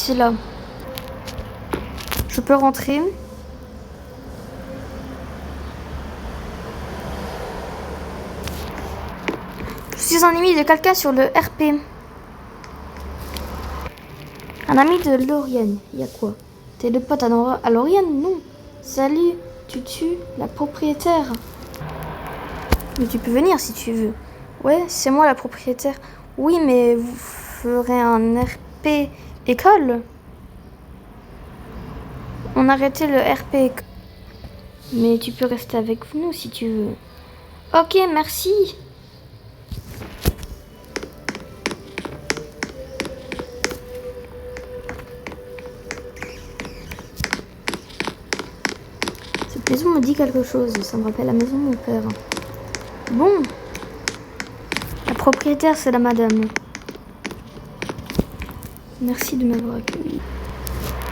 C'est là. Je peux rentrer. Je suis un ami de quelqu'un sur le RP. Un ami de Lauriane. Il y a quoi? T'es le pote à Lauriane? Non. Salut, tu tues la propriétaire. Mais tu peux venir si tu veux. Ouais, c'est moi la propriétaire. Oui, mais vous ferez un RP école? On a arrêté le RP école. Mais tu peux rester avec nous si tu veux. Ok, merci. Cette maison me dit quelque chose. Ça me rappelle la maison de mon père. Bon. La propriétaire, c'est la madame. Merci de m'avoir accueilli.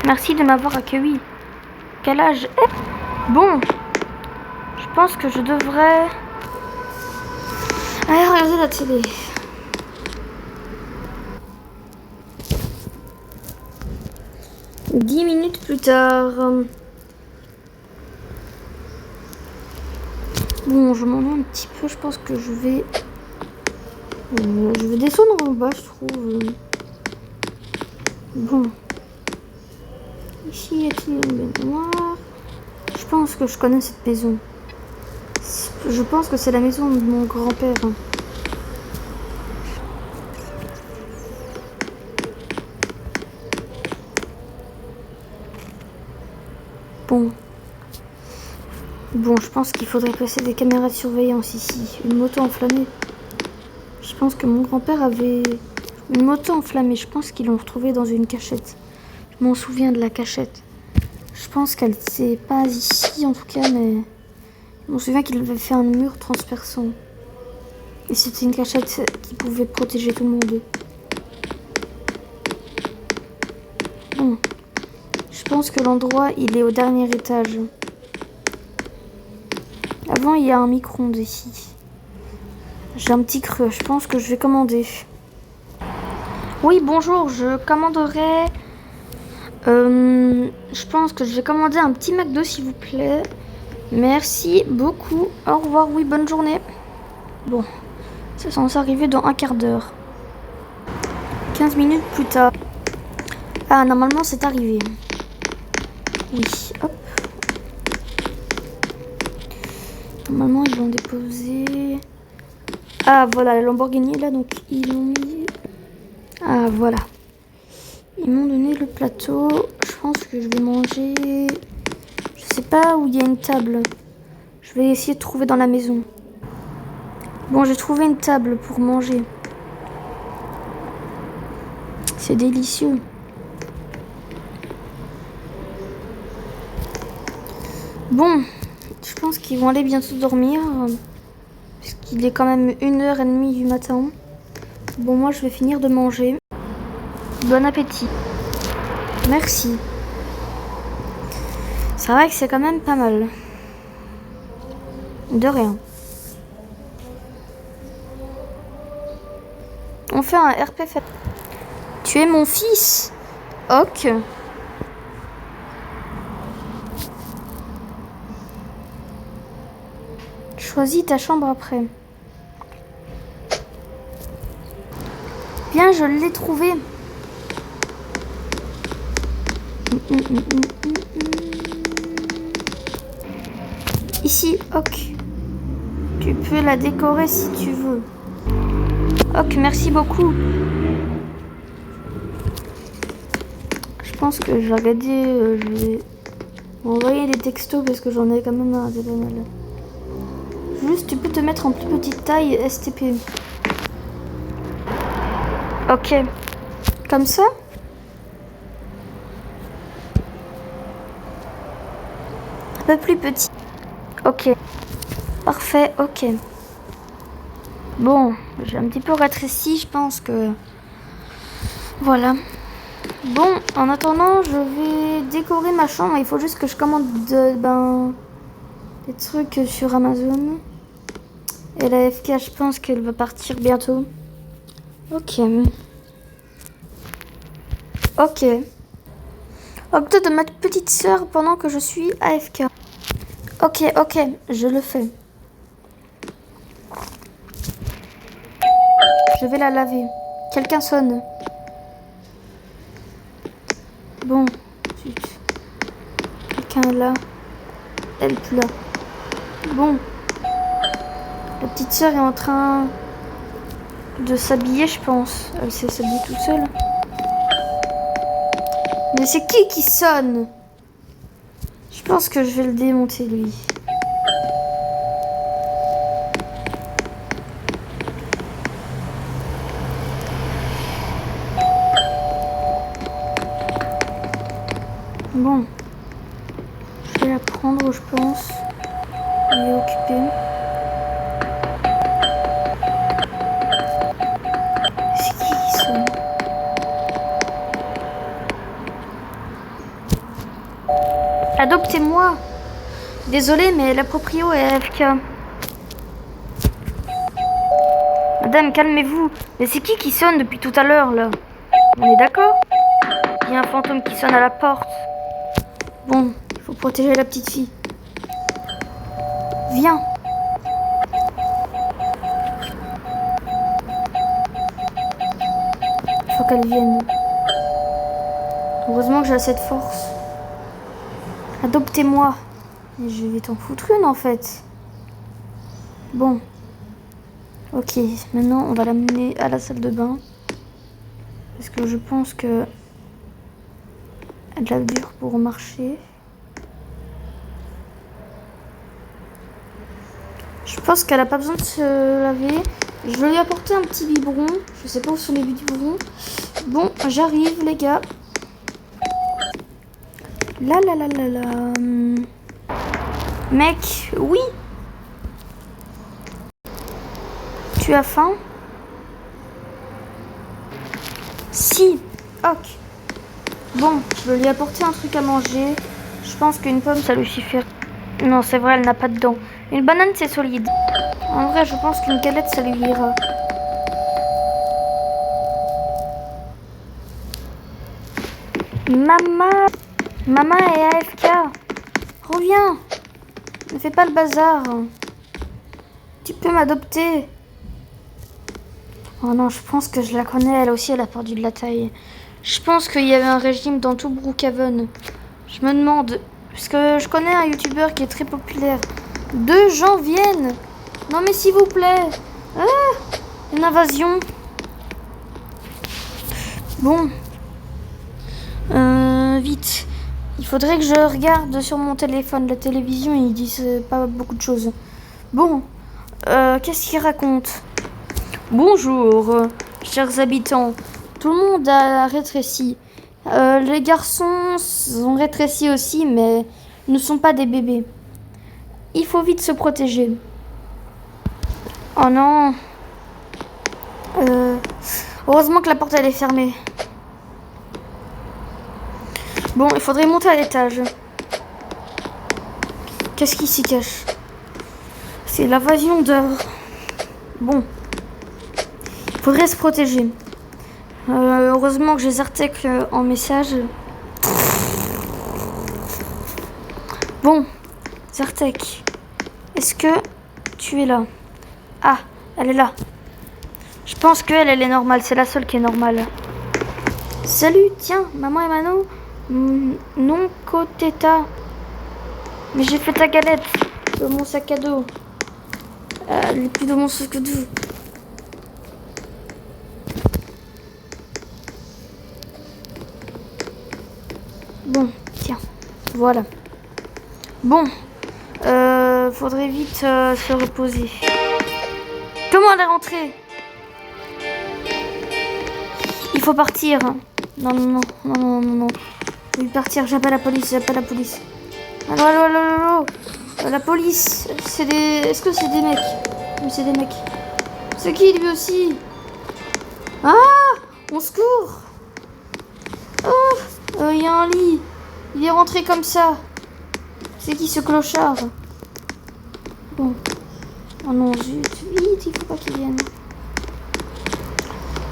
Merci de m'avoir accueilli. Quel âge est... Bon. Je pense que je devrais... aller regarder la télé. Dix minutes plus tard. Bon, je m'ennuie un petit peu. Je pense que je vais descendre en bas, je trouve. Bon. Ici, y a-t-il une baignoire? Je pense que je connais cette maison. Je pense que c'est la maison de mon grand-père. Bon. Bon, je pense qu'il faudrait placer des caméras de surveillance ici. Une moto enflammée. Je pense que mon grand-père avait une moto enflammée. Je pense qu'ils l'ont retrouvée dans une cachette. Je m'en souviens de la cachette. Je pense qu'elle c'est pas ici en tout cas, mais je m'en souviens qu'il avait fait un mur transperçant. Et c'était une cachette qui pouvait protéger tout le monde. Bon. Je pense que l'endroit, il est au dernier étage. Avant, il y a un micro-ondes ici. J'ai un petit creux. Je pense que je vais commander. Oui, bonjour. Je commanderai... je pense que je vais commander un petit McDo, s'il vous plaît. Merci beaucoup. Au revoir. Oui, bonne journée. Bon. C'est censé arriver dans un quart d'heure. 15 minutes plus tard. Ah, normalement, c'est arrivé. Oui, hop. Normalement, ils vont déposer... Ah, voilà, la Lamborghini est là, donc ils l'ont mis... Ah, voilà. Ils m'ont donné le plateau. Je pense que je vais manger... Je sais pas où il y a une table. Je vais essayer de trouver dans la maison. Bon, j'ai trouvé une table pour manger. C'est délicieux. Bon, je pense qu'ils vont aller bientôt dormir. Puisqu'il est quand même 1h30 du matin. Bon, moi, je vais finir de manger. Bon appétit. Merci. C'est vrai que c'est quand même pas mal. De rien. On fait un RP. Tu es mon fils. Ok. Choisis ta chambre après. Bien, je l'ai trouvé. Ici, ok. Tu peux la décorer si tu veux. Ok, merci beaucoup. Je pense que je vais regarder. Je vais envoyer des textos parce que j'en ai quand même un pas mal. Juste, tu peux te mettre en plus petite taille STP. Ok. Comme ça? Un peu plus petit. Ok. Parfait, ok. Bon, j'ai un petit peu rétréci, je pense que... Voilà. Bon, en attendant, je vais décorer ma chambre. Il faut juste que je commande des trucs sur Amazon. Et la FK, je pense qu'elle va partir bientôt. Ok. Ok. Octo de ma petite sœur pendant que je suis AFK. Ok, je le fais. Je vais la laver. Quelqu'un sonne. Bon, zut. Quelqu'un est là. Elle est plus là. Bon. La petite sœur est en train de s'habiller, je pense. Elle sait s'habiller toute seule. Mais c'est qui sonne? Je pense que je vais le démonter, lui. Bon. Je vais la prendre, je pense. Elle est occupée. C'est qui sonne? Adoptez-moi. Désolée, mais la proprio est AFK. Madame, calmez-vous. Mais c'est qui sonne depuis tout à l'heure, là? On est d'accord? Il y a un fantôme qui sonne à la porte. Bon, il faut protéger la petite fille. Viens. Il faut qu'elle vienne. Heureusement que j'ai assez de force. Adoptez-moi. Et je vais t'en foutre une en fait. Bon. Ok, maintenant on va l'amener à la salle de bain. Parce que je pense que elle a dur pour marcher. Je pense qu'elle a pas besoin de se laver. Je vais lui apporter un petit biberon. Je sais pas où sont les biberons. Bon, j'arrive les gars. La. Mec, oui. Tu as faim? Si. Ok. Bon, je vais lui apporter un truc à manger. Je pense qu'une pomme, ça lui suffira. Non, c'est vrai, elle n'a pas de dents. Une banane, c'est solide. En vrai, je pense qu'une galette, ça lui ira. Maman est AFK. Reviens. Ne fais pas le bazar. Tu peux m'adopter. Oh non, je pense que je la connais. Elle aussi, elle a perdu de la taille. Je pense qu'il y avait un régime dans tout Brookhaven. Je me demande... Parce que je connais un youtubeur qui est très populaire. 2 gens viennent. Non mais s'il vous plaît. Ah, une invasion. Bon. Vite. Il faudrait que je regarde sur mon téléphone. La télévision, ils disent pas beaucoup de choses. Bon. Qu'est-ce qu'il raconte? Bonjour, chers habitants. Tout le monde a rétréci. Les garçons ont rétréci aussi, mais ne sont pas des bébés. Il faut vite se protéger. Oh non. Heureusement que la porte elle est fermée. Bon, il faudrait monter à l'étage. Qu'est-ce qui s'y cache? C'est l'invasion d'heures. Bon. Il faudrait se protéger. Heureusement que j'ai Zartek en message. Bon, Zartek, est-ce que tu es là? Ah, elle est là. Je pense qu'elle est normale. C'est la seule qui est normale. Salut, tiens, maman et Mano. Non, Koteta. Mais j'ai fait ta galette de mon sac à dos. Elle est plus dans mon sac à dos. Bon, tiens, voilà. Bon, faudrait vite se reposer. Comment elle est rentrée? Il faut partir. Non. Je vais partir, j'appelle la police, Allô. La police, c'est des... Est-ce que c'est des mecs? Oui, c'est des mecs. C'est qui lui aussi? Ah! Au secours! Oh! Il y a un lit. Il est rentré comme ça. C'est qui ce clochard? Bon. Oh non, zut. Vite, il faut pas qu'il vienne.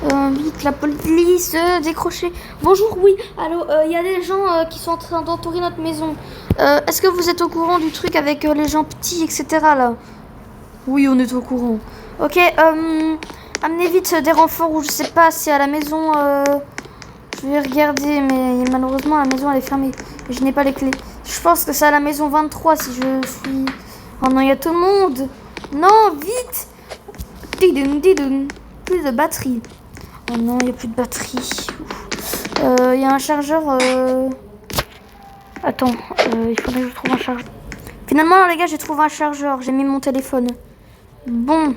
Vite, la police, décrochez. Bonjour, oui. Allô, il y a des gens qui sont en train d'entourer notre maison. Est-ce que vous êtes au courant du truc avec les gens petits, etc. là? Oui, on est au courant. Ok, amenez vite des renforts ou je sais pas, c'est à la maison. Je vais regarder, mais malheureusement, la maison elle est fermée. Et je n'ai pas les clés. Je pense que c'est à la maison 23 si je suis. Oh non, il y a tout le monde. Non, vite. Tidoun, tidoun. Plus de batterie. Oh non, il n'y a plus de batterie. Il y a un chargeur. Attends, il faudrait que je trouve un chargeur. Finalement, les gars, j'ai trouvé un chargeur. J'ai mis mon téléphone. Bon,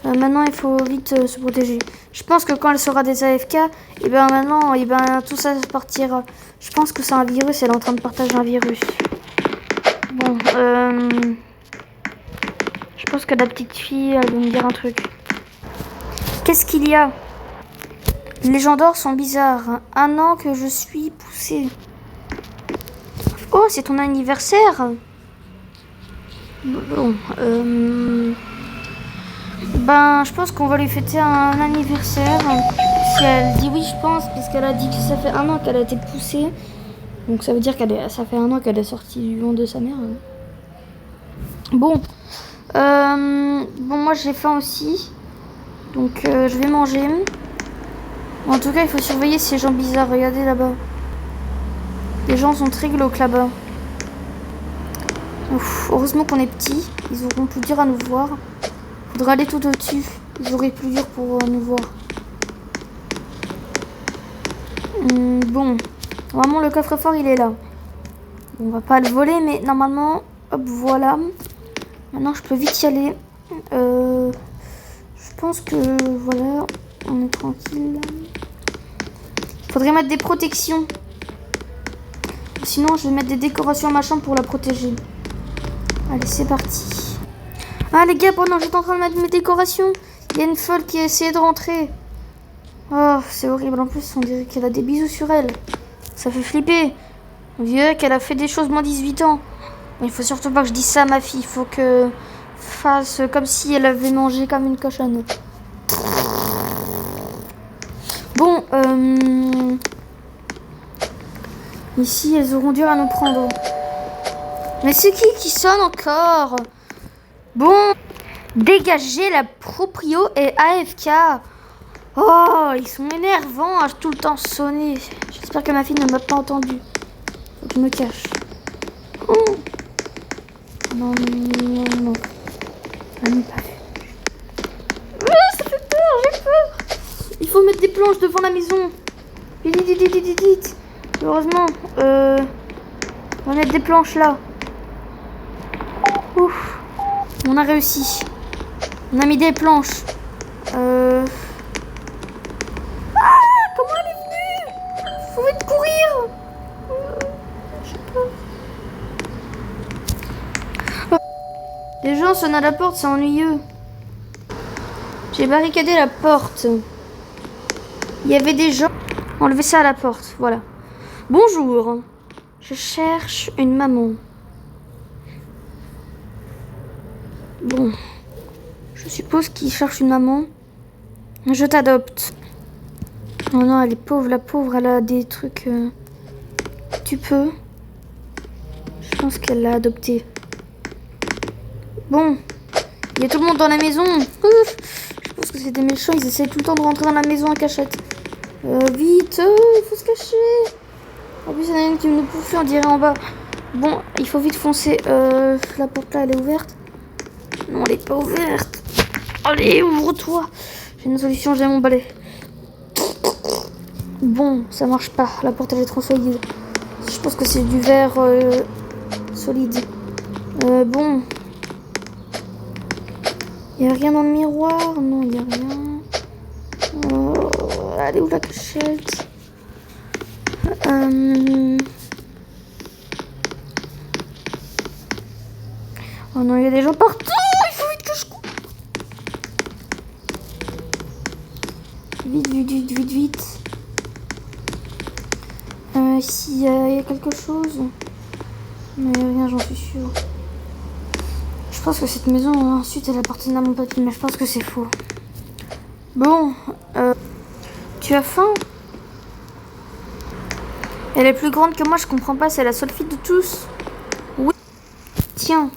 maintenant, il faut vite se protéger. Je pense que quand elle sera des AFK, et ben maintenant, et ben tout ça partira. Je pense que c'est un virus. Elle est en train de partager un virus. Bon, je pense que la petite fille, elle va me dire un truc. Qu'est-ce qu'il y a? Les gens d'or sont bizarres. Un an que je suis poussée. Oh, c'est ton anniversaire. Bon, ben, je pense qu'on va lui fêter un anniversaire. Si elle dit oui, je pense, parce qu'elle a dit que ça fait un an qu'elle a été poussée. Donc ça veut dire ça fait un an qu'elle est sortie du ventre de sa mère. Bon, bon, moi j'ai faim aussi. Donc je vais manger. En tout cas, il faut surveiller ces gens bizarres. Regardez là-bas. Les gens sont très glauques là-bas. Heureusement qu'on est petits. Ils auront plus dur à nous voir. Faudra aller tout au-dessus. Ils auraient plus dur pour nous voir. Bon. Normalement, le coffre-fort, il est là. On va pas le voler, mais normalement... Hop, voilà. Maintenant, je peux vite y aller. Je pense que... Voilà. On est tranquille. Faudrait mettre des protections. Sinon, je vais mettre des décorations à ma chambre pour la protéger. Allez, c'est parti. Ah, les gars, pendant que j'étais en train de mettre mes décorations, il y a une folle qui a essayé de rentrer. Oh, c'est horrible. En plus, on dirait qu'elle a des bisous sur elle. Ça fait flipper. On dirait qu'elle a fait des choses moins 18 ans. Mais il faut surtout pas que je dise ça à ma fille. Il faut que fasse comme si elle avait mangé comme une cochonne. Bon, ici, elles auront dur à nous prendre. Mais c'est qui sonne encore? Bon, dégagez, la proprio et AFK. Oh, ils sont énervants à tout le temps sonner. J'espère que ma fille ne m'a pas entendu. Faut que je me cache. Oh. Non, non, non. Elle n'est pas vue. Ça fait peur, j'ai peur. Il faut mettre des planches devant la maison. Vite. Heureusement, on va mettre des planches là. Ouf. On a réussi. On a mis des planches. Ah, comment elle est venue? Faut vite courir. Je sais pas. Les gens sonnent à la porte, c'est ennuyeux. J'ai barricadé la porte. Il y avait des gens. Enlevez ça à la porte, voilà. Bonjour. Je cherche une maman. Bon. Je suppose qu'il cherche une maman. Je t'adopte. Oh non, elle est pauvre, la pauvre, elle a des trucs... Tu peux. Je pense qu'elle l'a adopté. Bon. Il y a tout le monde dans la maison. Ouf. Je pense que c'est des méchants, ils essaient tout le temps de rentrer dans la maison en cachette. Vite, il faut se cacher. En plus, il y en a une qui me bouffe, on dirait en bas. Bon, il faut vite foncer. La porte là, elle est ouverte. Non, elle est pas ouverte. Allez, ouvre-toi. J'ai une solution, j'ai mon balai. Bon, ça marche pas. La porte, elle est trop solide. Je pense que c'est du verre solide. Bon. Il n'y a rien dans le miroir. Non, il n'y a rien. Elle est où la cachette? Oh non, il y a des gens partout. Il faut vite que je cours. Vite. S'il y a quelque chose. Mais rien, j'en suis sûre. Je pense que cette maison, ensuite, elle appartenait à mon papy, mais je pense que c'est faux. Bon, Tu as faim? Elle est plus grande que moi, je comprends pas, c'est la seule fille de tous. Oui. Tiens.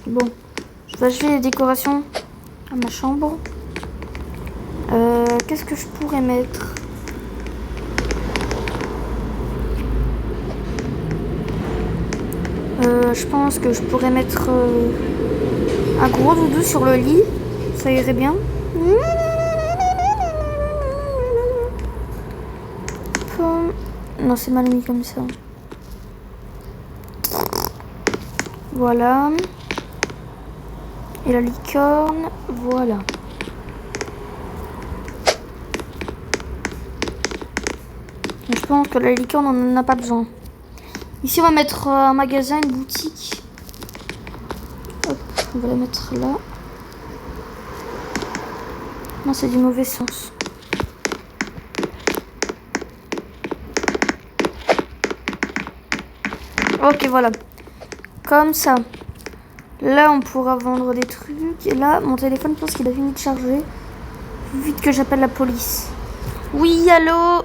Bon, je vais acheter les décorations à ma chambre. Qu'est-ce que je pourrais mettre? Je pense que je pourrais mettre un gros doudou sur le lit. Ça irait bien. Non, c'est mal mis comme ça. Voilà. Et la licorne, voilà. Je pense que la licorne, on n'en a pas besoin. Ici, on va mettre un magasin, une boutique. Hop, on va la mettre là. Non, c'est du mauvais sens. Ok, voilà. Comme ça. Là, on pourra vendre des trucs. Et là, mon téléphone, je pense qu'il a fini de charger. Vite que j'appelle la police. Oui, allô.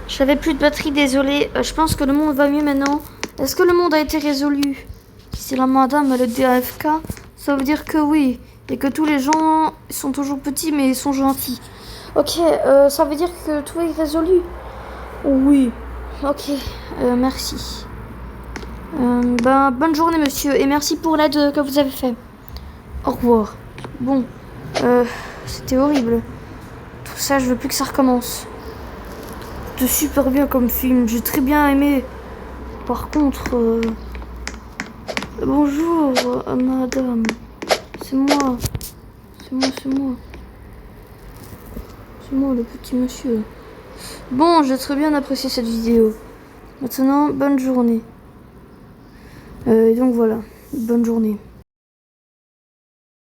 J'avais plus de batterie, désolé. Je pense que le monde va mieux maintenant. Est-ce que le monde a été résolu? Si la madame elle est AFK, ça veut dire que oui. Et que tous les gens sont toujours petits, mais ils sont gentils. Ok, ça veut dire que tout est résolu? Oui. Ok, merci. Bonne journée, monsieur. Et merci pour l'aide que vous avez fait. Au revoir. Bon, c'était horrible. Tout ça, je veux plus que ça recommence. C'était super bien comme film. J'ai très bien aimé. Par contre... Bonjour, madame. C'est moi. C'est moi. C'est moi, le petit monsieur. Bon, j'ai très bien apprécié cette vidéo. Maintenant, bonne journée. Et donc voilà, bonne journée.